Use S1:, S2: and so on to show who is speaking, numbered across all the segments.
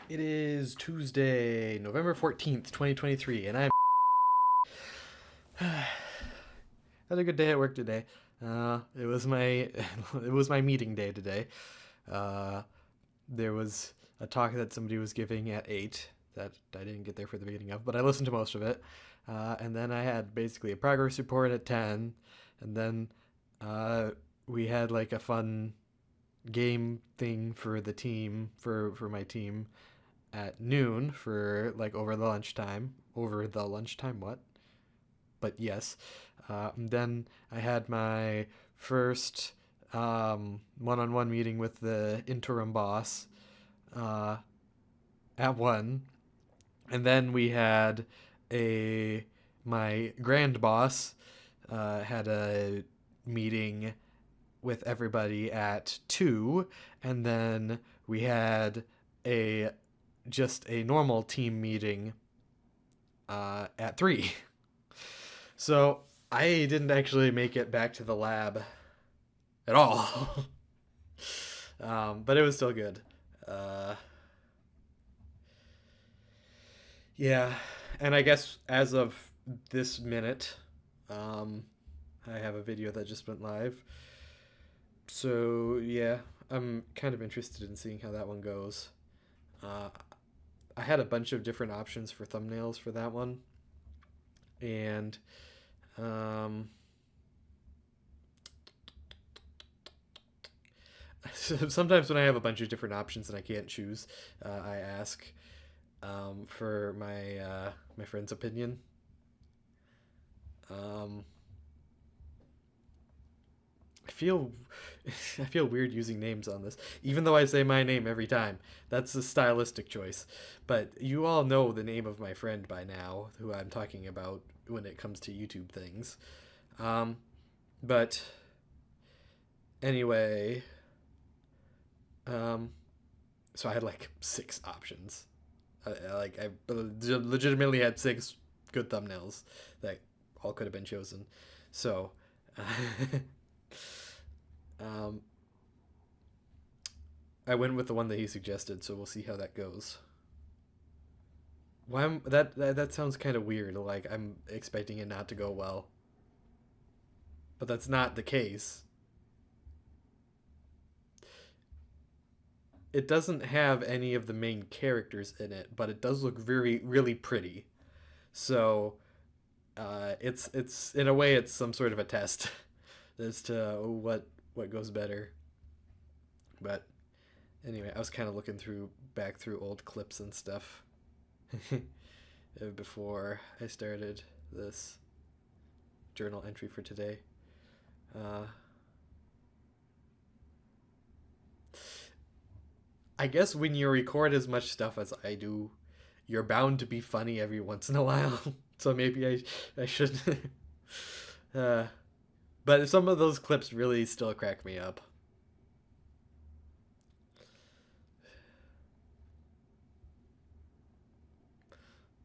S1: It is Tuesday, November 14th, 2023, and I'm had a good day at work today. It was my it was my meeting day today. Uh, there was a talk that somebody was giving at 8 that I didn't get there for the beginning of, but I listened to most of it. And then I had basically a progress report at 10, and then uh, we had like a fun game thing for the team for my team at noon for like over the lunchtime what, but yes. Then I had my first one-on-one meeting with the interim boss uh, at 1, and then we had a my grand boss had a meeting with everybody at 2, and then we had a just a normal team meeting at 3. So I didn't actually make it back to the lab at all. But it was still good. Uh, yeah, and I guess as of this minute, um, I have a video that just went live. So yeah, I'm kind of interested in seeing how that one goes. Uh, I had a bunch of different options for thumbnails for that one, and um, sometimes when I have a bunch of different options and I can't choose, I ask for my friend's opinion. Um, I feel I feel weird using names on this, even though I say my name every time. That's a stylistic choice, but you all know the name of my friend by now, who I'm talking about when it comes to YouTube things. Um, but anyway, um, so I had like 6 options. I legitimately had 6 good thumbnails that all could have been chosen. So, um, I went with the one that he suggested. So we'll see how that goes. That sounds kind of weird. Like I'm expecting it not to go well, but that's not the case. It doesn't have any of the main characters in it, but it does look very really pretty. So it's in a way it's some sort of a test as to what goes better. But anyway, I was kind of looking through back through old clips and stuff before I started this journal entry for today. Uh, I guess when you record as much stuff as I do, you're bound to be funny every once in a while. So maybe I should. uh, but some of those clips really still crack me up.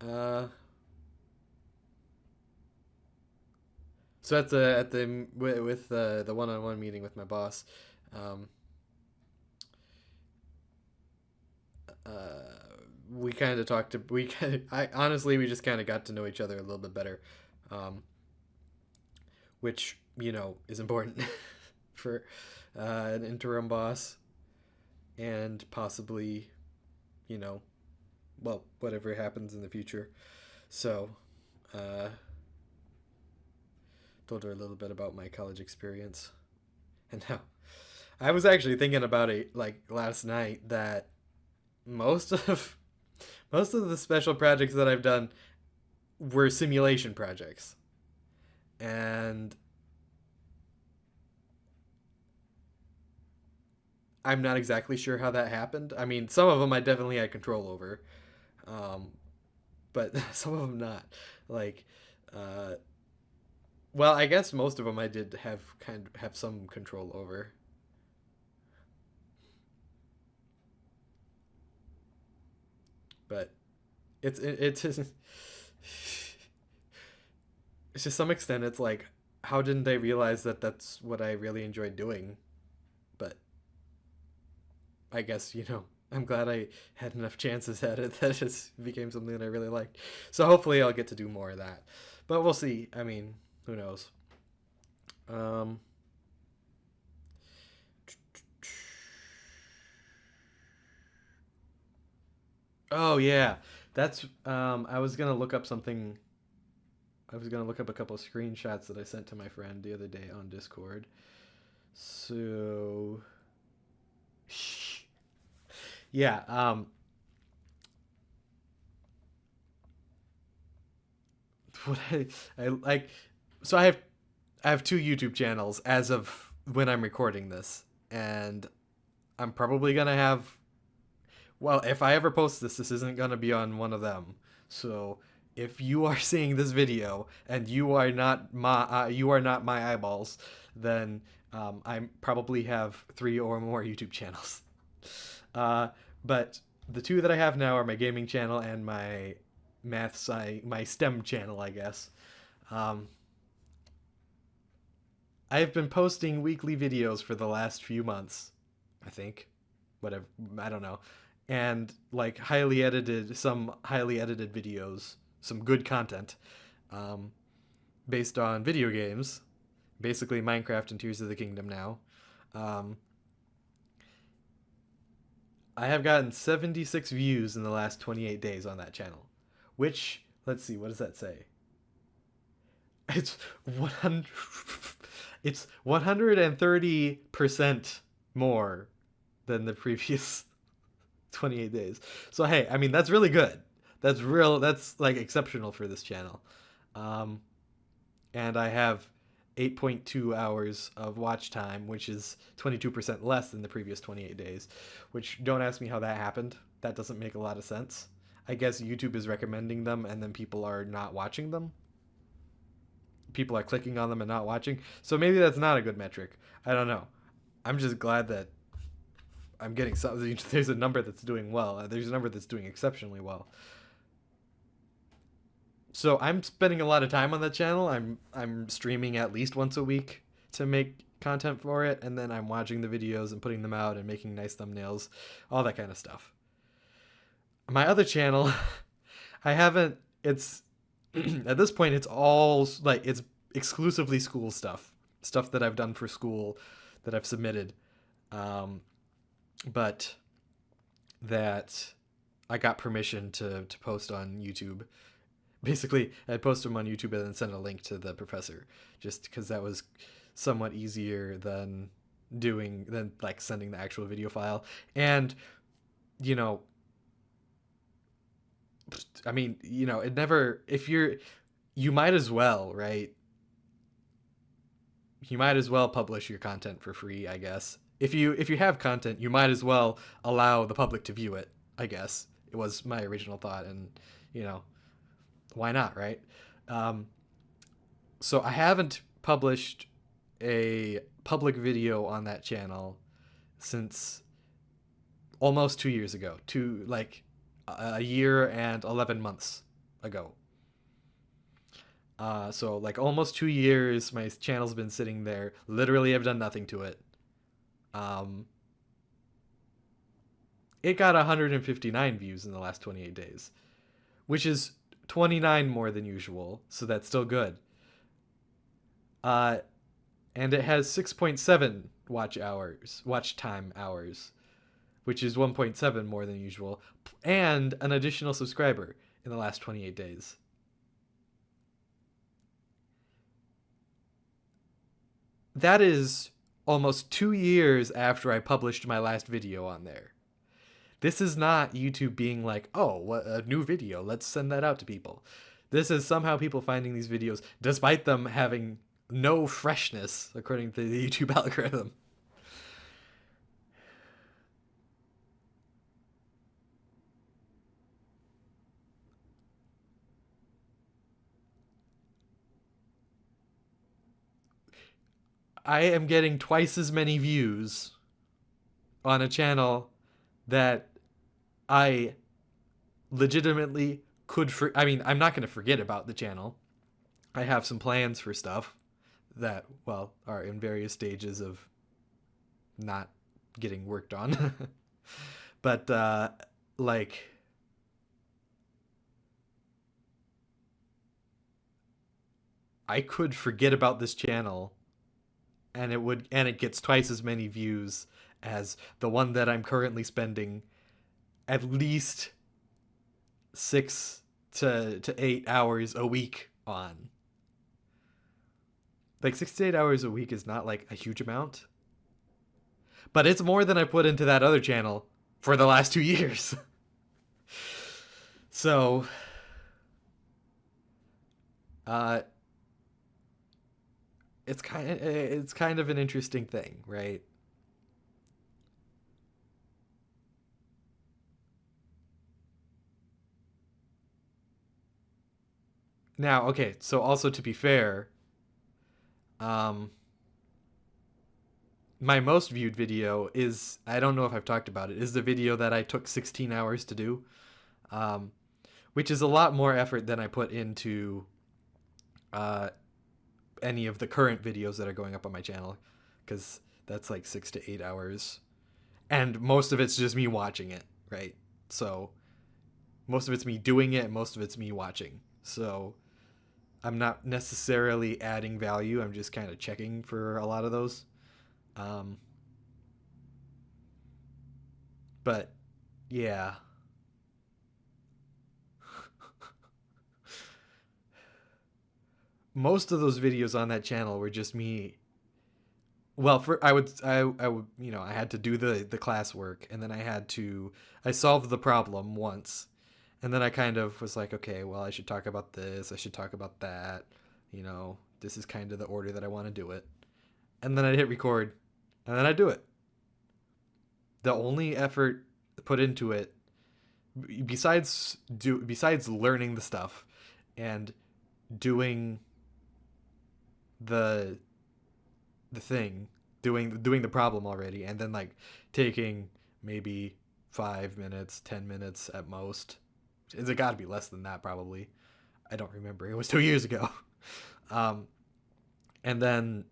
S1: Uh, so at the with the one-on-one meeting with my boss, um, we kind of talked to we kind of I honestly we just kind of got to know each other a little bit better, um, which is important for an interim boss, and possibly you know well whatever happens in the future. So uh, told her a little bit about my college experience and how I was actually thinking about it like last night that most of most of the special projects that I've done were simulation projects. And I'm not exactly sure how that happened. I mean, some of them I definitely had control over, um, but some of them not. Like, uh, well, I guess most of them I did have some control over, but it's to some extent it's like how didn't I realize that that's what I really enjoyed doing? But I guess I'm glad I had enough chances at it that it became something that I really liked. So hopefully I'll get to do more of that. But we'll see. I mean, who knows? Um, oh yeah, that's I was gonna look up something. I was gonna look up a couple of screenshots that I sent to my friend the other day on Discord. So yeah, what I like. So I have two YouTube channels as of when I'm recording this, and I'm probably gonna have. Well, if I ever post this, this isn't gonna be on one of them. So if you are seeing this video and you are not my eyeballs, then I probably have three or more YouTube channels. Uh, but the two that I have now are my gaming channel and my my STEM channel, I guess. Um, I've been posting weekly videos for the last few months, I think. Whatever, I don't know. And like some highly edited videos, some good content, um, based on video games, basically Minecraft and Tears of the Kingdom now. Um, I have gotten 76 views in the last 28 days on that channel, which, let's see, what does that say? It's 100 it's 130% more than the previous 28 days. So hey, I mean that's really good. That's like exceptional for this channel. Um and I have 8.2 hours of watch time, which is 22% less than the previous 28 days, which don't ask me how that happened. That doesn't make a lot of sense. I guess YouTube is recommending them and then people are not watching them. People are clicking on them and not watching. So maybe that's not a good metric. I don't know. I'm just glad that I'm getting some. There's a number that's doing well. There's a number that's doing exceptionally well. So I'm spending a lot of time on that channel. I'm streaming at least once a week to make content for it, and then I'm watching the videos and putting them out and making nice thumbnails, all that kind of stuff. My other channel, I haven't. It's at this point it's all like it's exclusively school stuff that I've done for school that I've submitted, um, but that I got permission to post on YouTube. Basically, I post them on YouTube and then send a link to the professor, just because that was somewhat easier than like sending the actual video file. And you know, I mean, it never. If you might as well, right? You might as well publish your content for free, I guess. If you have content, you might as well allow the public to view it. I guess it was my original thought, and you know, why not, right? Um, so I haven't published a public video on that channel since almost 2 years ago, like a year and 11 months ago. So like almost 2 years, my channel's been sitting there. Literally, I've done nothing to it. Um, it got 159 views in the last 28 days, which is 29 more than usual. So that's still good. Uh, and it has 6.7 watch time hours, which is 1.7 more than usual, and an additional subscriber in the last 28 days. That is almost 2 years after I published my last video on there. This is not YouTube being like, oh, what a new video, let's send that out to people. This is somehow people finding these videos despite them having no freshness according to the YouTube algorithm. I am getting twice as many views on a channel that I legitimately I mean, I'm not going to forget about the channel. I have some plans for stuff that, well, are in various stages of not getting worked on. But like I could forget about this channel and it gets twice as many views as the one that I'm currently spending at least 6 to 8 hours a week on. Like 6 to 8 hours a week is not like a huge amount, but it's more than I put into that other channel for the last 2 years. So, uh, it's kind of an interesting thing, right? Now, okay, so also to be fair, um, my most viewed video is, I don't know if I've talked about it, is the video that I took 16 hours to do, um, which is a lot more effort than I put into uh, any of the current videos that are going up on my channel, because that's like 6 to 8 hours, and most of it's just me watching it, right? So most of it's me doing it, and most of it's me watching. So I'm not necessarily adding value. I'm just kind of checking for a lot of those. Um, but yeah, most of those videos on that channel were just me. Well, for I would I had to do the classwork, and then I solved the problem once, and then I kind of was like, okay, well, I should talk about this, I should talk about that, this is kind of the order that I want to do it, and then I'd hit record, and then I do it. The only effort put into it, besides learning the stuff and doing the the thing, doing the problem already, and then like taking maybe 5 minutes, 10 minutes at most. It's got to be less than that probably. I don't remember. It was 2 years ago. Um, and then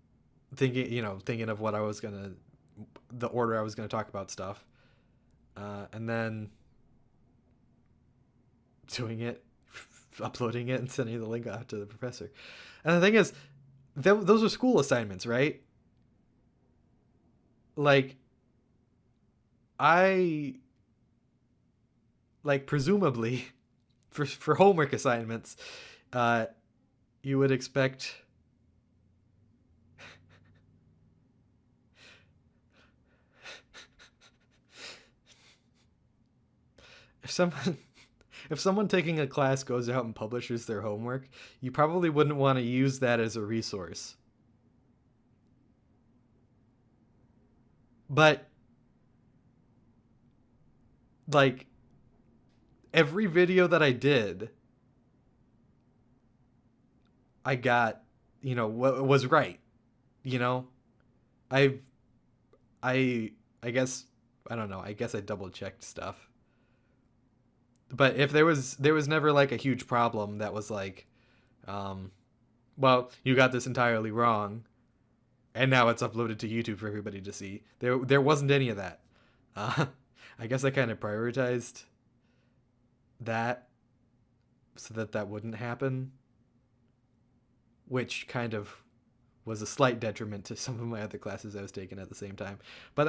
S1: thinking of what I was gonna, the order I was gonna talk about stuff, and then doing it, uploading it, and sending the link out to the professor. And the thing is, those are school assignments, right? Like I like presumably for homework assignments, uh, you would expect if someone if someone taking a class goes out and publishes their homework, you probably wouldn't want to use that as a resource. But like every video that I did, I got, what was right. You know, I I I guess I don't know. I guess I double checked stuff. But if there was never like a huge problem that was like, um, well, you got this entirely wrong, and now it's uploaded to YouTube for everybody to see. There wasn't any of that. Uh, I guess I kind of prioritized that so that that wouldn't happen, which kind of was a slight detriment to some of my other classes I was taking at the same time. But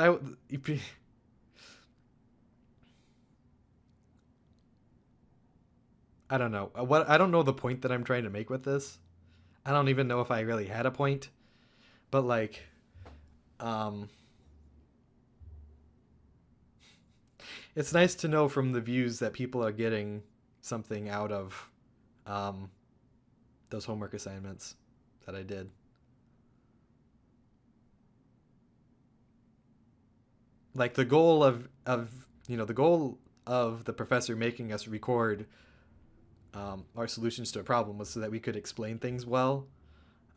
S1: I don't know what I don't know the point that I'm trying to make with this. I don't even know if I really had a point, but like, um, it's nice to know from the views that people are getting something out of um, those homework assignments that I did. Like the goal of the professor making us record our solutions to a problem was so that we could explain things well,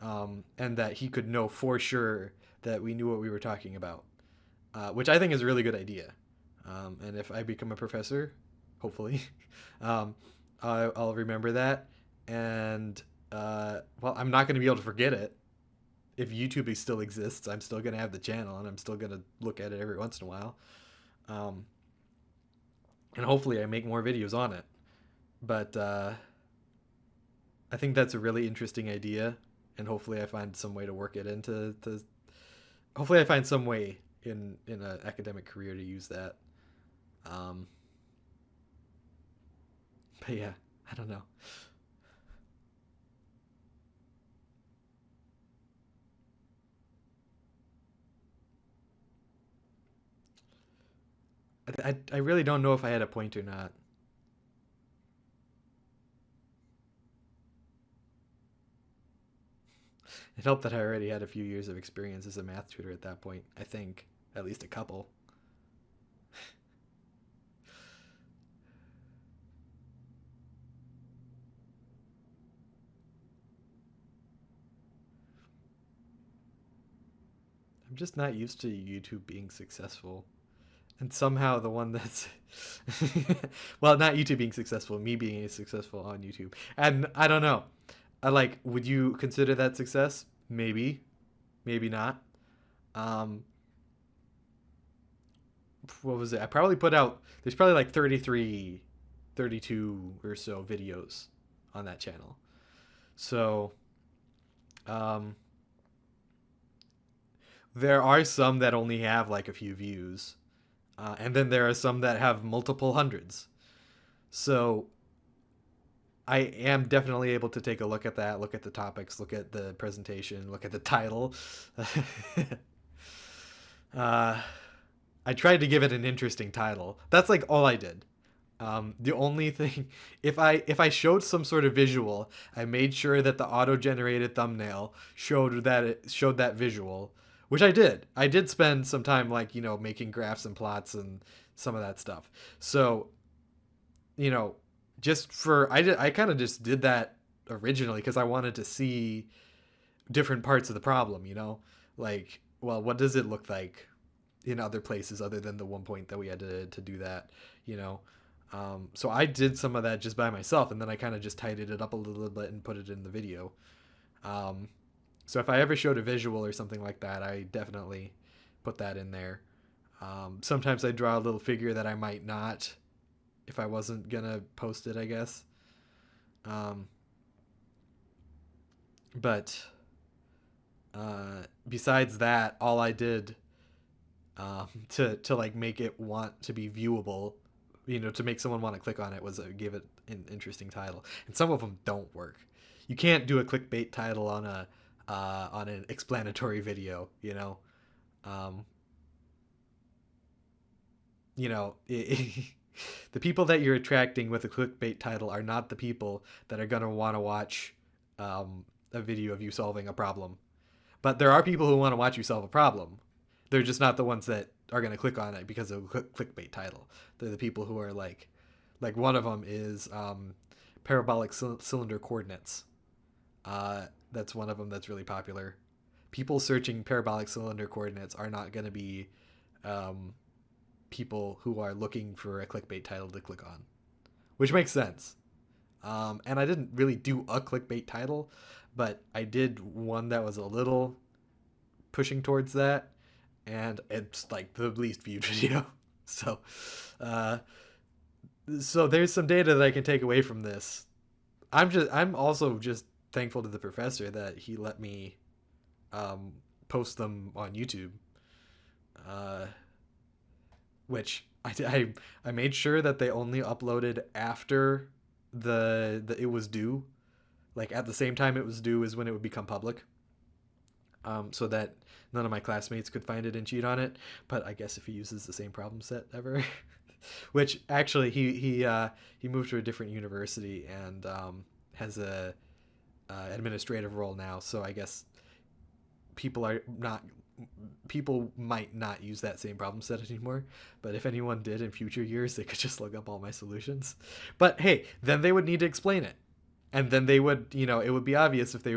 S1: and that he could know for sure that we knew what we were talking about, which I think is a really good idea. And if I become a professor, hopefully, um, I'll remember that. And well, I'm not going to be able to forget it. If YouTube still exists, I'm still going to have the channel, and I'm still going to look at it every once in a while. Um, and hopefully I make more videos on it. But I think that's a really interesting idea, and hopefully I find some way to work it into. Hopefully I find some way in an academic career to use that. Um, but yeah, I don't know. I really don't know if I had a point or not. It helped that I already had a few years of experience as a math tutor at that point. I think at least a couple. I'm just not used to YouTube being successful. And somehow the one that's well, not YouTube being successful, me being successful on YouTube. And I don't know. I like, would you consider that success? Maybe, maybe not. Um, what was it? I probably put out, there's probably like 33, 32 or so videos on that channel. So, um, there are some that only have like a few views. And then there are some that have multiple hundreds. So I am definitely able to take a look at that, look at the topics, look at the presentation, look at the title. uh, I tried to give it an interesting title. That's like all I did. The only thing, if I showed some sort of visual, I made sure that the auto generated thumbnail showed that it showed that visual, which I did. I did spend some time like making graphs and plots and some of that stuff. So you know, just for I kind of just did that originally because I wanted to see different parts of the problem. Like, well, what does it look like in other places other than the one point that we had to do that? You know, so I did some of that just by myself, and then I kind of just tidied it up a little bit and put it in the video. Um, so if I ever showed a visual or something like that, I definitely put that in there. Sometimes I draw a little figure that I might not if I wasn't gonna post it, I guess. Um, but besides that, all I did to like make it want to be viewable, to make someone want to click on it was give it an interesting title. And some of them don't work. You can't do a clickbait title on an explanatory video. Um, the people that you're attracting with a clickbait title are not the people that are going to want to watch a video of you solving a problem. But there are people who want to watch you solve a problem. They're just not the ones that are going to click on it because of a clickbait title. They're the people who are like one of them is parabolic cylinder coordinates. That's one of them that's really popular. People searching parabolic cylinder coordinates are not going to be um, people who are looking for a clickbait title to click on, which makes sense. And I didn't really do a clickbait title, but I did one that was a little pushing towards that, and it's like the least viewed video. So, uh, so there's some data that I can take away from this. I'm also just thankful to the professor that he let me um, post them on YouTube. Uh, which I made sure that they only uploaded after the it was due, like at the same time it was due is when it would become public, so that none of my classmates could find it and cheat on it. But I guess if he uses the same problem set ever, which actually he moved to a different university and has a administrative role now, so I guess people are not people might not use that same problem set anymore, but if anyone did in future years, they could just look up all my solutions. But hey, then they would need to explain it, and then they would, it would be obvious if they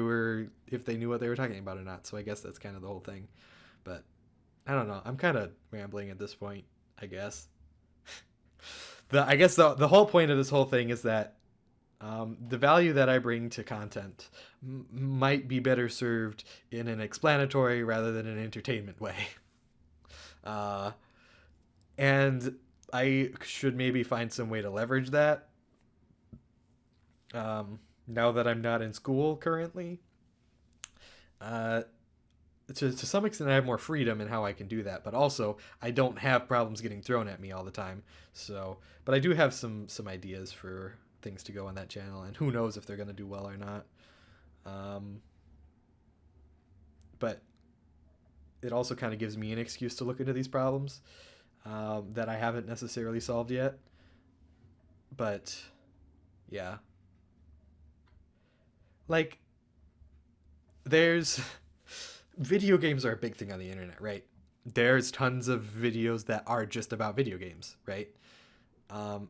S1: knew what they were talking about or not. So I guess that's kind of the whole thing. But I don't know, I'm kind of rambling at this point, I guess. I guess the whole point of this whole thing is that the value that I bring to content might be better served in an explanatory rather than an entertainment way. Uh, and I should maybe find some way to leverage that. Now that I'm not in school currently, uh, to some extent, I have more freedom in how I can do that. But also, I don't have problems getting thrown at me all the time. So, but I do have some ideas for things to go on that channel, and who knows if they're gonna do well or not. Um, but it also kind of gives me an excuse to look into these problems that I haven't necessarily solved yet. But yeah, like there's video games are a big thing on the internet, right? There's tons of videos that are just about video games, right?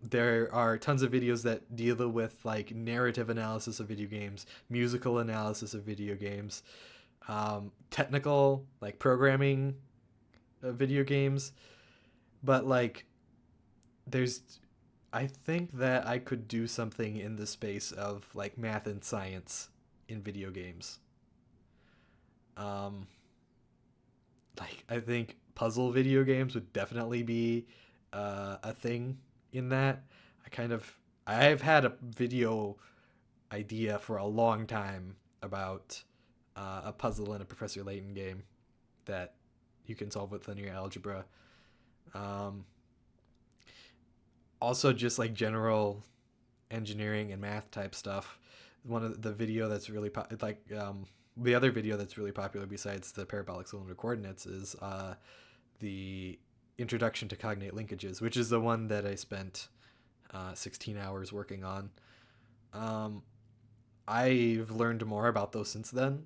S1: There are tons of videos that deal with like narrative analysis of video games, musical analysis of video games, technical like programming of video games. But like, there's, I think that I could do something in the space of like math and science in video games. Um, like I think puzzle video games would definitely be a thing in that. I kind of I've had a video idea for a long time about a puzzle in a Professor Layton game that you can solve with linear algebra. Um, Also, just like general engineering and math type stuff. One of the video that's really the other video that's really popular besides the parabolic cylinder coordinates is the introduction to cognate linkages, which is the one that I spent 16 hours working on. Um, I've learned more about those since then,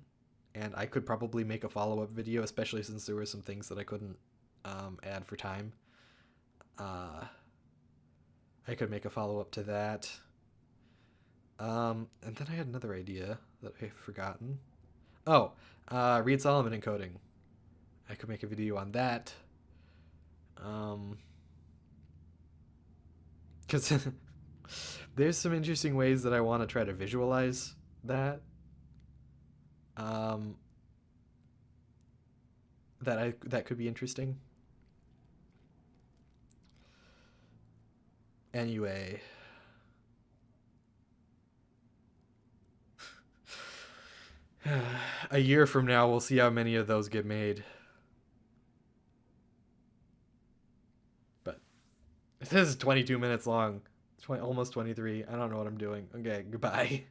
S1: and I could probably make a follow up video, especially since there were some things that I couldn't add for time. Uh, I could make a follow up to that. And then I had another idea that I've forgotten. Oh, Reed Solomon encoding. I could make a video on that. Um, because there's some interesting ways that I want to try to visualize that. Um, that could be interesting. Anyway, a year from now, we'll see how many of those get made. But this is 22 minutes long. Almost 23. I don't know what I'm doing. Okay, goodbye.